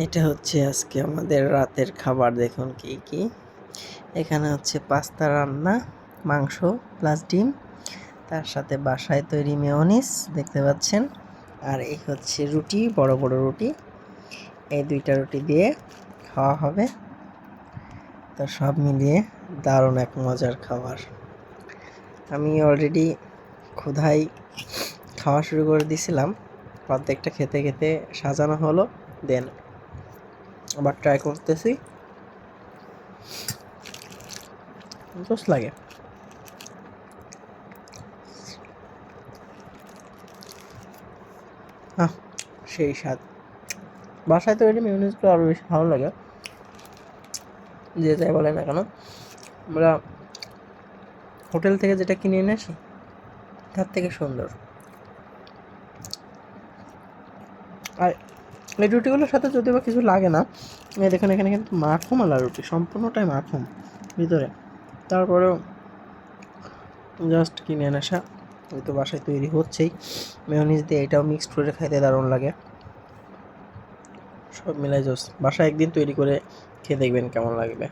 এটা হচ্ছে আজকে আমাদের রাতের খাবার। দেখুন কি কি এখানে হচ্ছে পাস্তা রান্না, মাংস প্লাস ডিম, তার সাথে বাসায় তৈরি মেয়োনিজ দেখতে পাচ্ছেন। আর এই হচ্ছে রুটি, বড় বড় রুটি। এই দুইটা রুটি দিয়ে খাওয়া হবে। তো সব মিলিয়ে দারুণ এক মজার খাবার। আমি অলরেডি ক্ষুধায় খাওয়া শুরু করে দিয়েছিলাম। অর্ধেকটা খেতে খেতে সাজানো হলো, দেন আবার ট্রাই করতেছি। জোস লাগে। সেই স্বাদ। বাসায় তৈরি মেয়োনিজগুলো আরও বেশি ভালো লাগে, যে যাই বলে না কেন। আমরা হোটেল থেকে যেটা কিনে এনে আসি তার থেকে সুন্দর। আর এই রুটিগুলোর সাথে যদিও বা কিছু লাগে না, দেখুন এখানে কিন্তু মাখন আলা রুটি, সম্পূর্ণটাই মাখন ভিতরে। তারপরেও জাস্ট কিনে এনে আসা, ওই তো বাসায় তৈরি হচ্ছেই মেয়োনিজ দিয়ে। এটাও মিক্সড করে খাইতে দারুণ লাগে। সব মিলাই জোস। বাসায় একদিন তৈরি করে খেয়ে দেখবেন কেমন লাগবে।